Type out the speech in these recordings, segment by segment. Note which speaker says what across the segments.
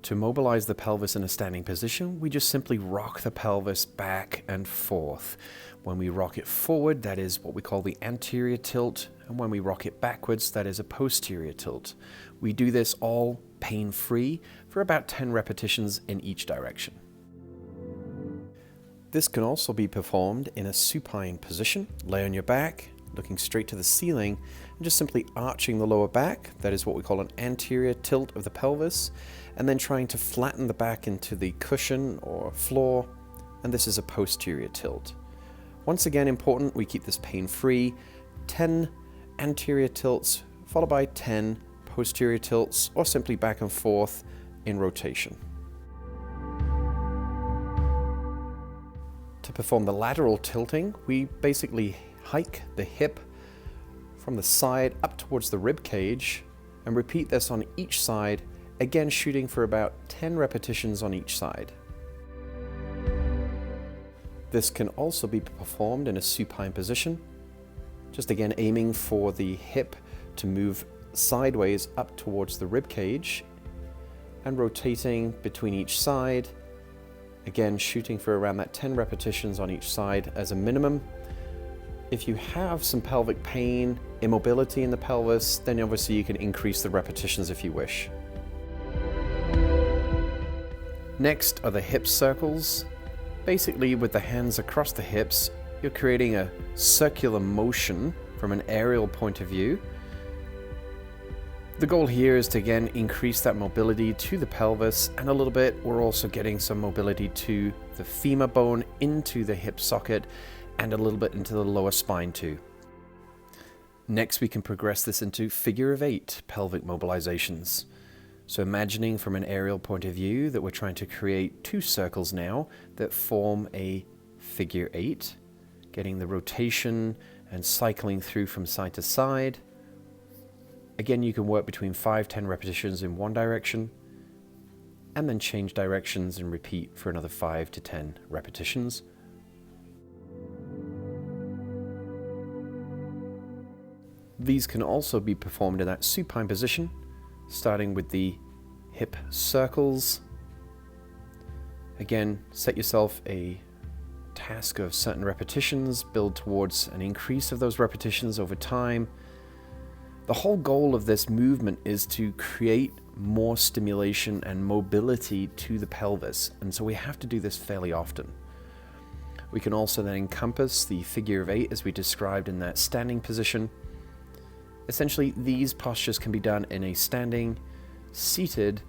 Speaker 1: To mobilize the pelvis in a standing position, we just simply rock the pelvis back and forth. When we rock it forward, that is what we call the anterior tilt, and when we rock it backwards, that is a posterior tilt. We do this all pain-free for about 10 repetitions in each direction. This can also be performed in a supine position. Lay on your back, looking straight to the ceiling, and just simply arching the lower back. That is what we call an anterior tilt of the pelvis, and then trying to flatten the back into the cushion or floor, and this is a posterior tilt. Once again, important, we keep this pain-free. 10 anterior tilts, followed by 10 posterior tilts, or simply back and forth in rotation. To perform the lateral tilting, we basically hike the hip from the side up towards the rib cage and repeat this on each side, again shooting for about 10 repetitions on each side. This can also be performed in a supine position, just again aiming for the hip to move sideways up towards the rib cage and rotating between each side, again shooting for around that 10 repetitions on each side as a minimum. If you have some pelvic pain, immobility in the pelvis, then obviously you can increase the repetitions if you wish. Next are the hip circles. Basically, with the hands across the hips, you're creating a circular motion from an aerial point of view. The goal here is to again increase that mobility to the pelvis, and a little bit we're also getting some mobility to the femur bone into the hip socket and a little bit into the lower spine too. Next, we can progress this into figure of 8 pelvic mobilizations. So imagining from an aerial point of view that we're trying to create 2 circles now that form a figure 8, getting the rotation and cycling through from side to side. Again, you can work between 5-10 repetitions in one direction, and then change directions and repeat for another 5 to 10 repetitions. These can also be performed in that supine position, starting with the hip circles. Again, set yourself a task of certain repetitions, build towards an increase of those repetitions over time. The whole goal of this movement is to create more stimulation and mobility to the pelvis, and so we have to do this fairly often. We can also then encompass the figure of 8 as we described in that standing position. Essentially, these postures can be done in a standing, seated,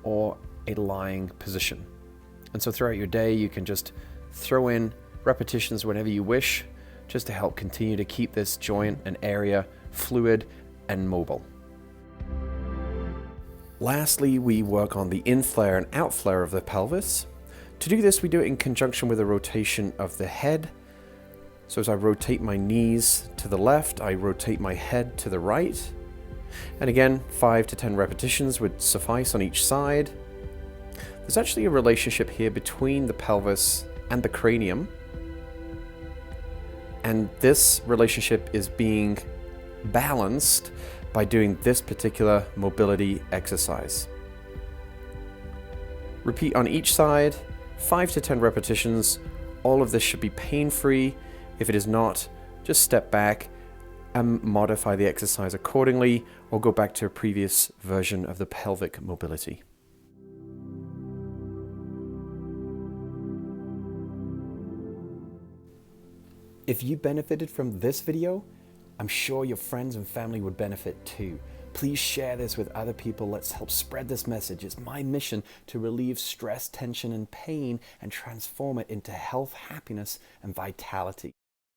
Speaker 1: or a lying position. And so throughout your day, you can just throw in repetitions whenever you wish, just to help continue to keep this joint and area fluid and mobile. Lastly, we work on the in-flare and out-flare of the pelvis. To do this, we do it in conjunction with a rotation of the head. So as I rotate my knees to the left, I rotate my head to the right. And again, 5 to 10 repetitions would suffice on each side. There's actually a relationship here between the pelvis and the cranium. And this relationship is being balanced by doing this particular mobility exercise. Repeat on each side, 5 to 10 repetitions. All of this should be pain-free. If it is not, just step back and modify the exercise accordingly, or go back to a previous version of the pelvic mobility. If you benefited from this video, I'm sure your friends and family would benefit too. Please share this with other people. Let's help spread this message. It's my mission to relieve stress, tension, and pain and transform it into health, happiness, and vitality.